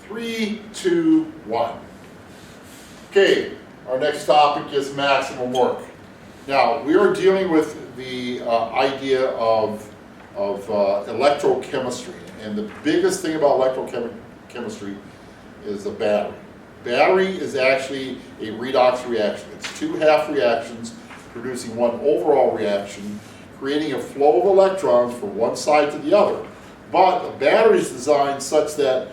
3, 2, 1. Okay, our next topic is maximum work. Now, we are dealing with the idea of electrochemistry. And the biggest thing about electrochemistry is the battery. Battery is actually a redox reaction. It's two half reactions producing one overall reaction, creating a flow of electrons from one side to the other. But the battery is designed such that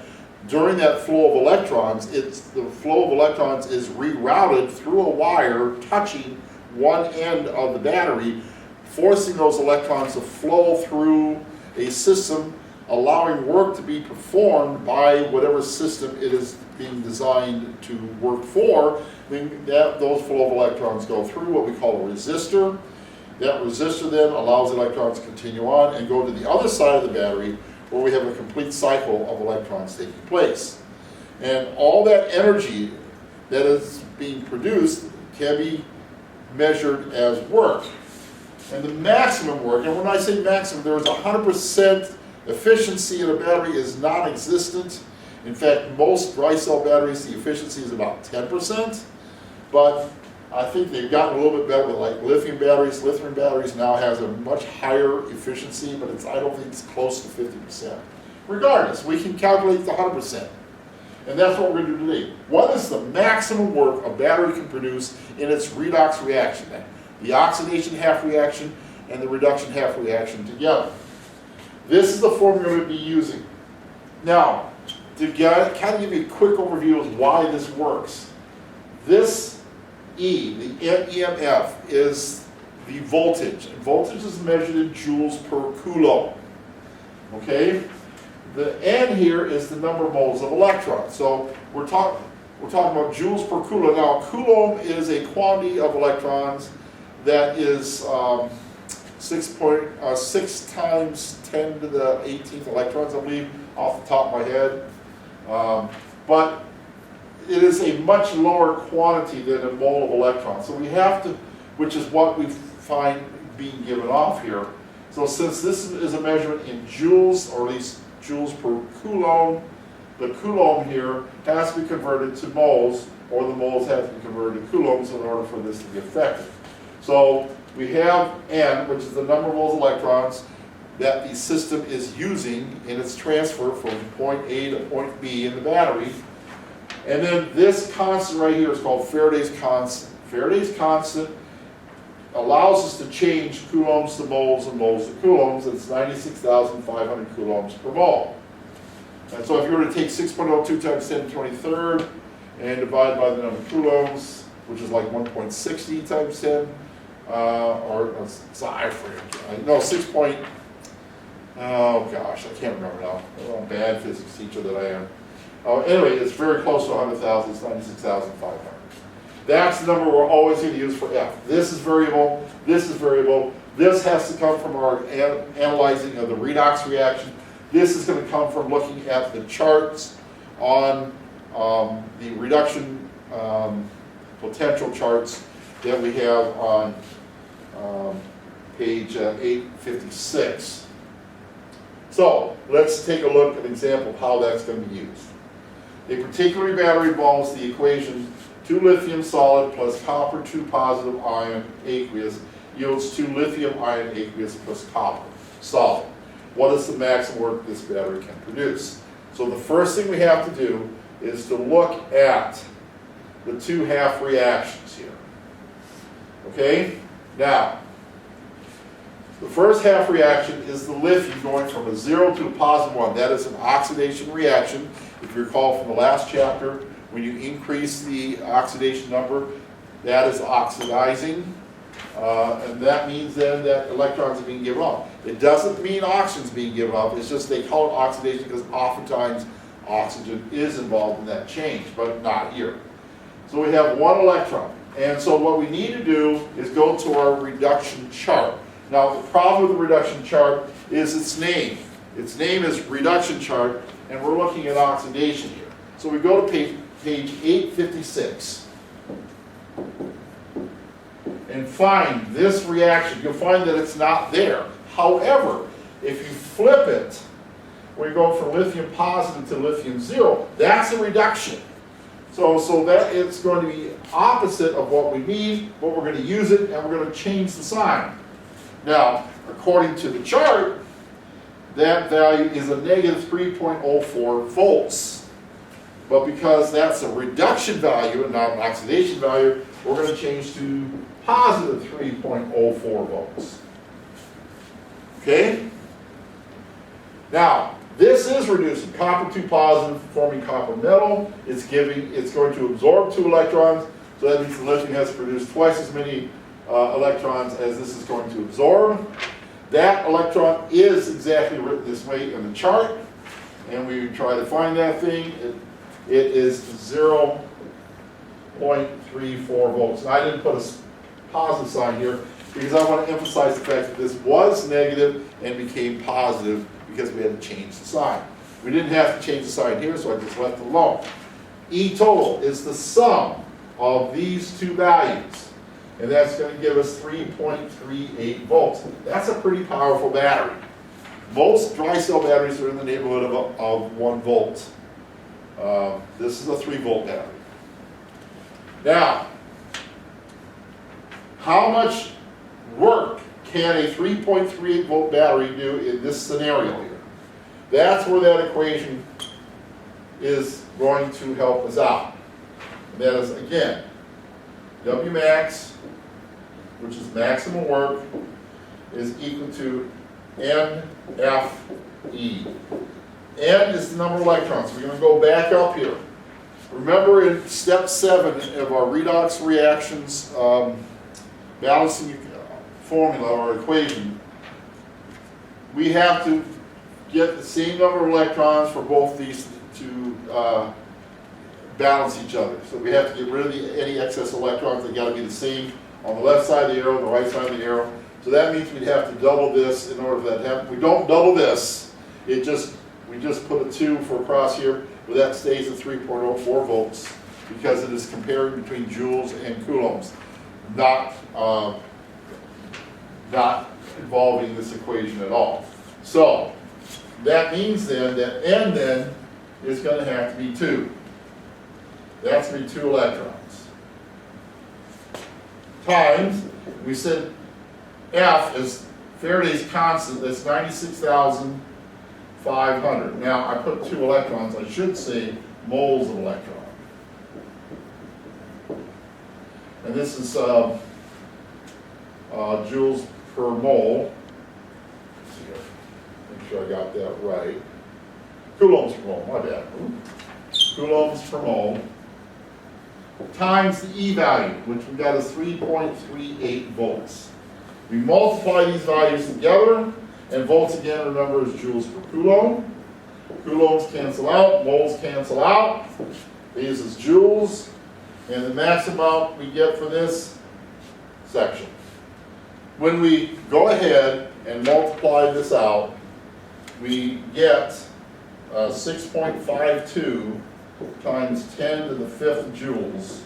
during that flow of electrons, the flow of electrons is rerouted through a wire touching one end of the battery, forcing those electrons to flow through a system, allowing work to be performed by whatever system it is being designed to work for. Then those flow of electrons go through what we call a resistor. That resistor then allows electrons to continue on and go to the other side of the battery, where we have a complete cycle of electrons taking place. And all that energy that is being produced can be measured as work. And the maximum work, and when I say maximum, there is 100% efficiency in a battery is non-existent. In fact, most dry cell batteries, the efficiency is about 10%, but I think they've gotten a little bit better with like lithium batteries. Lithium batteries now has a much higher efficiency, but I don't think it's close to 50%. Regardless, we can calculate the 100%. And that's what we're going to do today. What is the maximum work a battery can produce in its redox reaction? The oxidation half reaction and the reduction half reaction together. This is the formula we're going to be using. Now, to kind of give you a quick overview of why this works. This E, the EMF, is the voltage. And voltage is measured in joules per coulomb. Okay? The N here is the number of moles of electrons. So we're talking about joules per coulomb. Now, coulomb is a quantity of electrons that is 6 times 10 to the 18th electrons, I believe, off the top of my head. But it is a much lower quantity than a mole of electrons. So we have to, which is what we find being given off here. So since this is a measurement in joules, or at least joules per coulomb, the coulomb here has to be converted to moles, or the moles have to be converted to coulombs in order for this to be effective. So we have N, which is the number of moles of electrons that the system is using in its transfer from point A to point B in the battery. And then this constant right here is called Faraday's constant. Faraday's constant allows us to change coulombs to moles and moles to coulombs. It's 96,500 coulombs per mole. And so if you were to take 6.02 times 10 to the 23rd and divide by the number of coulombs, which is like 1.60 times 10, I forget. No, 6 point, oh gosh, I can't remember now. I'm a bad physics teacher that I am. Anyway, it's very close to 100,000, it's 96,500. That's the number we're always going to use for F. This is variable, this is variable. This has to come from our analyzing of the redox reaction. This is going to come from looking at the charts on the reduction potential charts that we have on page 856. So let's take a look at an example of how that's going to be used. A particular battery involves the equation 2 lithium solid plus copper 2 positive ion aqueous yields 2 lithium ion aqueous plus copper solid. What is the maximum work this battery can produce? So the first thing we have to do is to look at the two half reactions here. Okay? Now, the first half reaction is the lithium going from a 0 to a positive 1. That is an oxidation reaction. If you recall from the last chapter, when you increase the oxidation number, that is oxidizing. And that means then that electrons are being given off. It doesn't mean oxygen is being given off. It's just they call it oxidation because oftentimes oxygen is involved in that change, but not here. So we have one electron. And so what we need to do is go to our reduction chart. Now the problem with the reduction chart is its name. Its name is reduction chart, and we're looking at oxidation here. So we go to page 856 and find this reaction. You'll find that it's not there. However, if you flip it where you go from lithium positive to lithium zero. That's a reduction. So that it's going to be opposite of what we need, but we're going to use it and we're going to change the sign. Now, according to the chart, that value is a negative 3.04 volts. But because that's a reduction value and not an oxidation value, we're going to change to positive 3.04 volts. Okay? Now, this is reducing copper 2 positive, forming copper metal. It's going to absorb 2 electrons, so that means the lithium has to produce twice as many electrons as this is going to absorb. That electron is exactly written this way in the chart, and we try to find that thing. It is 0.34 volts. And I didn't put a positive sign here because I want to emphasize the fact that this was negative and became positive because we had to change the sign. We didn't have to change the sign here, so I just left it alone. E total is the sum of these two values, and that's going to give us 3.38 volts. That's a pretty powerful battery. Most dry cell batteries are in the neighborhood of 1 volt. This is a 3 volt battery. Now, how much work can a 3.38 volt battery do in this scenario here? That's where that equation is going to help us out. And that is, again, W max, which is maximum work, is equal to NFE. N is the number of electrons. We're going to go back up here. Remember in step 7 of our redox reactions balancing formula or equation, we have to get the same number of electrons for both these to balance each other. So we have to get rid of any excess electrons. They've got to be the same on the left side of the arrow, the right side of the arrow. So that means we'd have to double this in order for that to happen. If we don't double this, we just put a 2 for across here, but that stays at 3.04 volts because it is comparing between joules and coulombs, not involving this equation at all. So that means then that N then is going to have to be 2. That's going to be 2 electrons. Times, we said F is Faraday's constant, that's 96,500. Now I put 2 electrons, I should say moles of electron. And this is joules per mole. Let's see here. Make sure I got that right. Coulombs per mole, my bad. Coulombs per mole. Times the E value, which we got is 3.38 volts. We multiply these values together, and volts again, remember, is joules per coulomb. Coulombs cancel out, moles cancel out. These is joules, and the max amount we get for this section. When we go ahead and multiply this out, we get 6.52 times 10 to the 5th joules,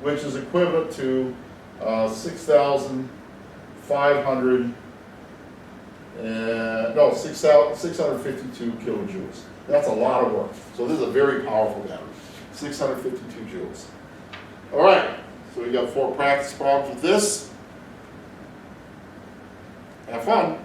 which is equivalent to 652 kilojoules. That's a lot of work. So this is a very powerful battery, 652 joules. All right, so we got 4 practice problems with this. Have fun.